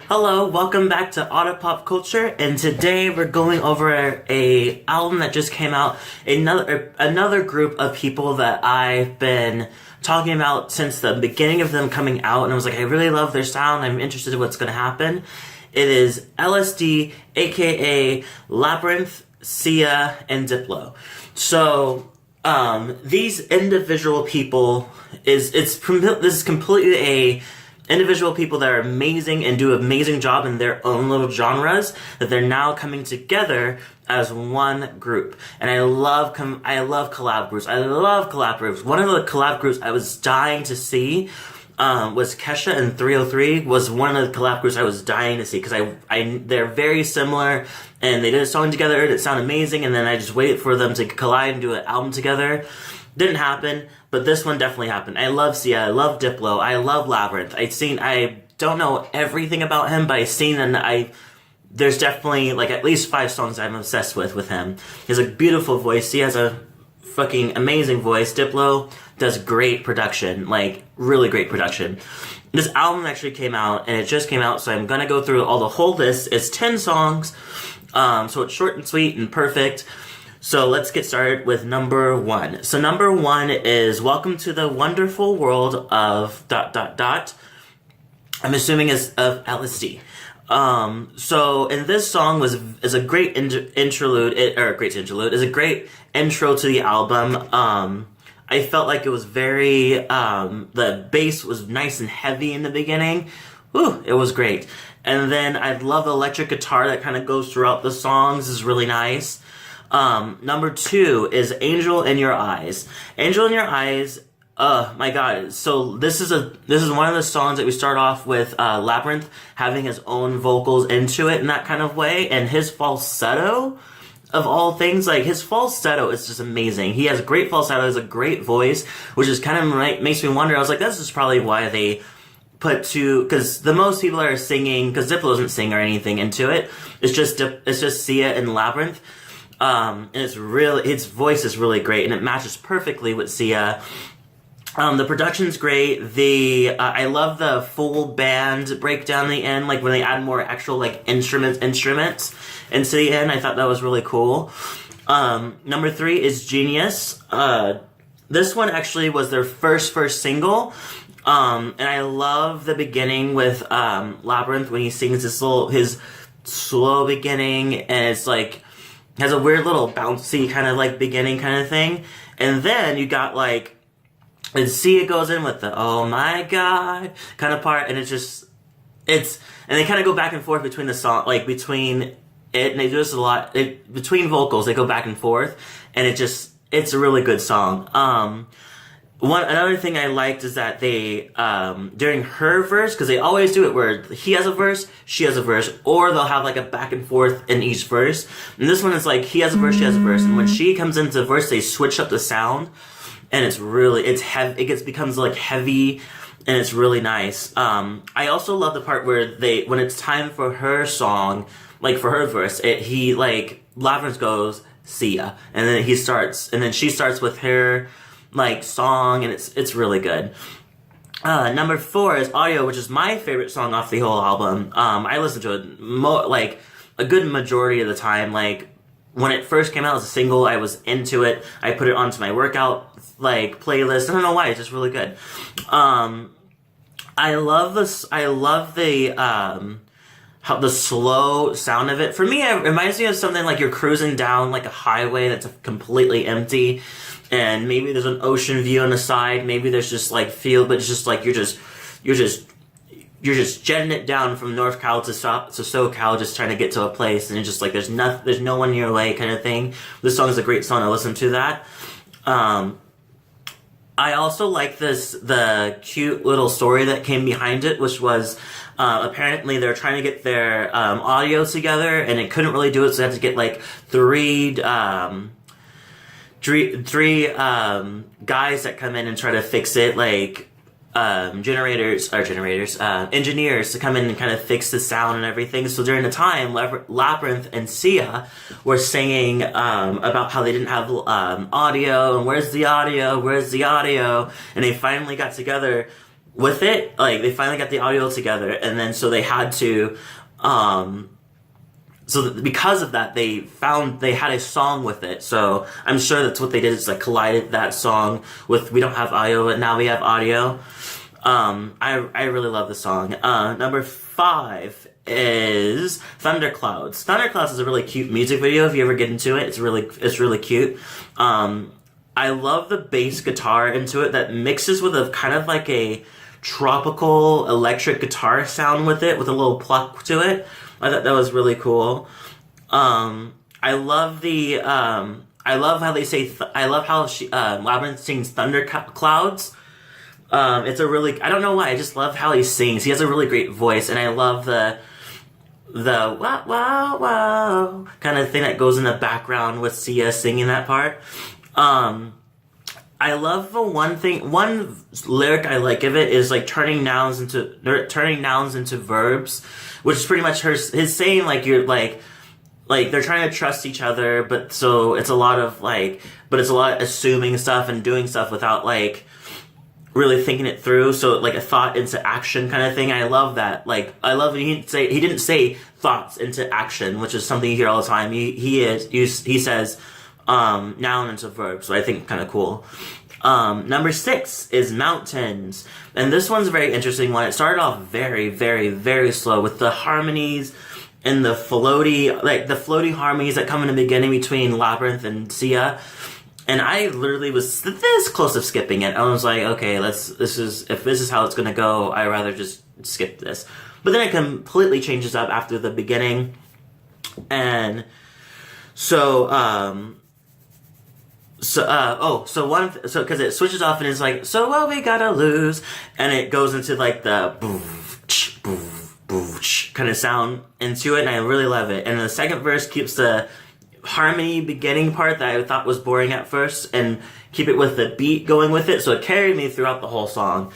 Hello, welcome back to Auto Pop Culture, and today we're going over a album that just came out. Another group of people that I've been talking about since the beginning of them coming out, and I was like, I really love their sound. I'm interested in what's going to happen. It is LSD, aka Labrinth, Sia, and Diplo. So these individual people this is completely a individual people that are amazing and do an amazing job in their own little genres, that they're now coming together as one group. And I love collab groups. I love collab groups. One of the collab groups I was dying to see was Kesha and 303 was one of the collab groups I was dying to see, because they're very similar, and they did a song together, and it sounded amazing, and then I just waited for them to collide and do an album together. Didn't happen, but this one definitely happened. I love Sia, I love Diplo, I love Labrinth. I don't know everything about him, but I've seen, and there's definitely like at least 5 songs I'm obsessed with him. He has a beautiful voice. He has a fucking amazing voice. Diplo does great production, like really great production. This album actually came out, and it just came out, so I'm gonna go through the whole list. It's 10 songs, so it's short and sweet and perfect. So let's get started with number 1. So number 1 is Welcome to the Wonderful World of ... I'm assuming is of LSD. So, and this song is a great interlude, is a great intro to the album. I felt like it was very, the bass was nice and heavy in the beginning. Whew, it was great. And then I love the electric guitar that kind of goes throughout the songs, is really nice. Number 2 is Angel in Your Eyes. Angel in Your Eyes, my god. So this is one of the songs that we start off with, Labrinth having his own vocals into it in that kind of way, and his falsetto, of all things, like his falsetto is just amazing. He has a great falsetto, has a great voice, which is kind of makes me wonder. I was like, this is probably why they put because the most people are singing, because Diplo doesn't sing or anything into it. It's just Sia and Labrinth. And his voice is really great, and it matches perfectly with Sia. The production's great. I love the full band breakdown in the end, like when they add more actual like instruments into the end. I thought that was really cool. Number 3 is Genius. This one actually was their first single. And I love the beginning with Labrinth when he sings his slow beginning, and it's like has a weird little bouncy kind of like beginning kind of thing. And then you got like, and Sia goes in with the oh my god kind of part, and and they kind of go back and forth between the song, like between it, and they do this a lot, between vocals, they go back and forth, and it's a really good song. Another thing I liked is that they, during her verse, because they always do it where he has a verse, she has a verse, or they'll have like a back and forth in each verse. And this one is like, he has a verse, she has a verse, and when she comes into the verse, they switch up the sound, and it's heavy, becomes like heavy, and it's really nice. I also love the part where when it's time for her song, like for her verse, Labrinth goes, Sia, and then she starts with her like song, and it's really good. Number 4 is Audio, which is my favorite song off the whole album. I listened to it like a good majority of the time. Like when it first came out as a single, I was into it. I put it onto my workout like playlist. I don't know why, it's just really good. I love how the slow sound of it. For me, it reminds me of something like you're cruising down like a highway that's completely empty, and maybe there's an ocean view on the side, maybe there's just like field, but it's just like you're just jetting it down from North Cal to SoCal, just trying to get to a place, and it's just like there's no one in your way kind of thing. This song is a great song to listen to that. I also like the cute little story that came behind it, which was apparently they're trying to get their audio together, and it couldn't really do it, so they had to get like three guys that come in and try to fix it, like engineers to come in and kind of fix the sound and everything. So during the time, Labrinth and Sia were singing about how they didn't have audio, and where's the audio, and they finally got together with it, like they finally got the audio together, and then so they had to, because of that, they had a song with it. So I'm sure that's what they did. Is like collided that song with "We Don't Have Audio, but Now We Have Audio." I really love the song. Number 5 is Thunderclouds. Thunderclouds is a really cute music video. If you ever get into it, it's really cute. I love the bass guitar into it that mixes with a kind of like a tropical electric guitar sound with it, with a little pluck to it. I thought that was really cool. I love how they say. I love how Labrinth sings Thunderclouds. It's a really, I don't know why, I just love how he sings. He has a really great voice, and I love the wow wow wow kind of thing that goes in the background with Sia singing that part. I love the one lyric I like of it is like turning nouns into verbs, which is pretty much his saying like you're like they're trying to trust each other, but so it's a lot of assuming stuff and doing stuff without like really thinking it through. So like a thought into action kind of thing. I love that. Like I love he didn't say thoughts into action, which is something you hear all the time. He says noun into verb, so I think kind of cool. Number 6 is Mountains, and this one's a very interesting one. It started off very, very, very slow with the harmonies and the floaty harmonies that come in the beginning between Labrinth and Sia. And I literally was this close to skipping it. I was like, okay, if this is how it's gonna go, I'd rather just skip this. But then it completely changes up after the beginning, and because it switches off and it's like, so what we gotta lose, and it goes into like the boof, boof, boof kind of sound into it, and I really love it. And the second verse keeps the harmony beginning part that I thought was boring at first, and keep it with the beat going with it, so it carried me throughout the whole song.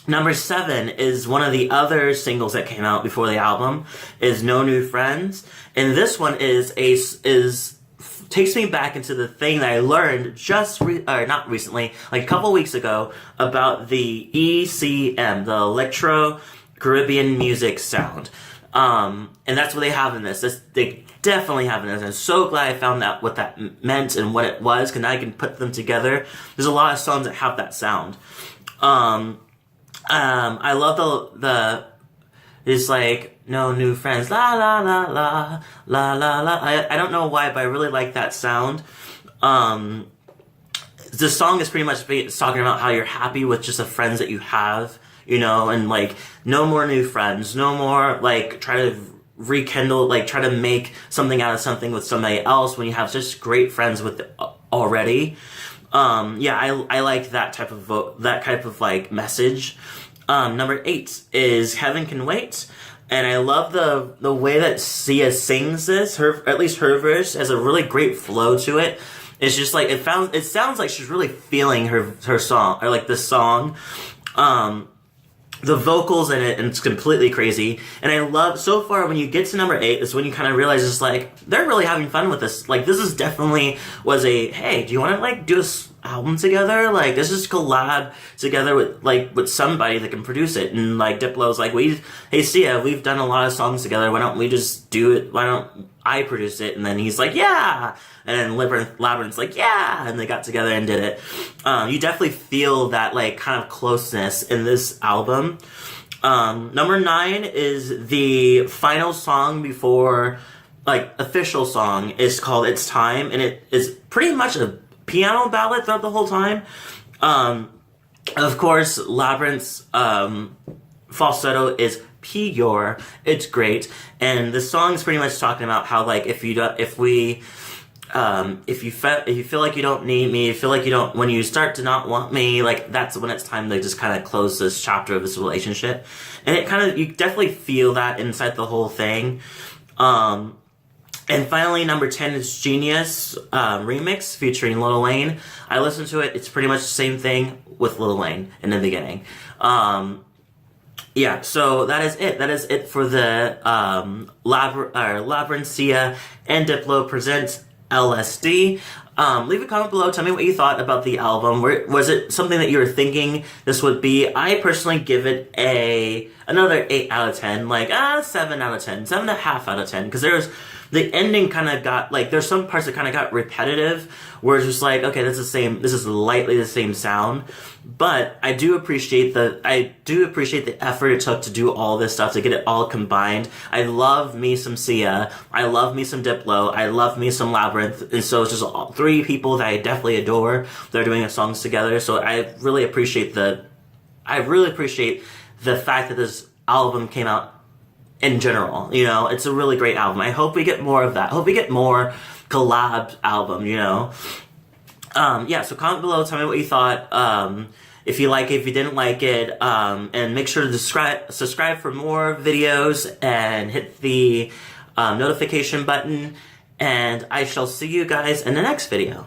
Number 7 is one of the other singles that came out before the album, is No New Friends, and this one takes me back into the thing that I learned not recently, like a couple weeks ago, about the ECM, the Electro Caribbean music sound. And that's what they have in this. They definitely have in this. And I'm so glad I found out what that meant and what it was, because now I can put them together. There's a lot of songs that have that sound. I love it's like, no new friends, la la la la, la la la. I don't know why, but I really like that sound. The song is pretty much talking about how you're happy with just the friends that you have, and like, no more new friends, no more like try to rekindle, like try to make something out of something with somebody else when you have such great friends with already. I like that type of like message. Number 8 is Heaven Can Wait, and I love the way that Sia sings this. At least her verse has a really great flow to it. It's just like it sounds like she's really feeling her song, or like the song. The vocals in it, and it's completely crazy. And I love, so far, when you get to number 8, is when you kind of realize it's like, they're really having fun with this. Like, this is definitely was hey, do you want to, like, do this album together? Like, this is collab together with somebody that can produce it. And, like, Diplo's like, hey, Sia, we've done a lot of songs together. Why don't we just do it? Why don't I produce it? And then he's like, yeah! And then Labrinth's like, yeah! And they got together and did it. You definitely feel that, like, kind of closeness in this album. Number 9 is the final song before, like, official song. Is called It's Time, and it is pretty much a piano ballad throughout the whole time. Of course, Labrinth's falsetto is pure. It's great, and the song's pretty much talking about how, like, if you feel like you don't need me, when you start to not want me, like, that's when it's time to just kind of close this chapter of this relationship. And it kind of, you definitely feel that inside the whole thing. And finally, number 10 is Genius remix featuring Lil Wayne. I listened to it. It's pretty much the same thing with Lil Wayne in the beginning. So that is it. That is it for the Labrinth, Sia, and Diplo present LSD. Leave a comment below. Tell me what you thought about the album. Was it something that you were thinking this would be? I personally give it another 8 out of 10. Like, 7 out of 10. 7.5 out of 10. Because the ending kind of got, like, there's some parts that kind of got repetitive, where it's just like, okay, this is lightly the same sound. But I do appreciate the effort it took to do all this stuff, to get it all combined. I love me some Sia. I love me some Diplo. I love me some Labrinth. And so it's just all 3 people that I definitely adore. They're doing songs together. So I really appreciate the fact that this album came out in general. You know, it's a really great album. I hope we get more of that. I hope we get more collab album, you know. Yeah, so comment below, tell me what you thought, if you like it, if you didn't like it, and make sure to subscribe for more videos, and hit the notification button, and I shall see you guys in the next video.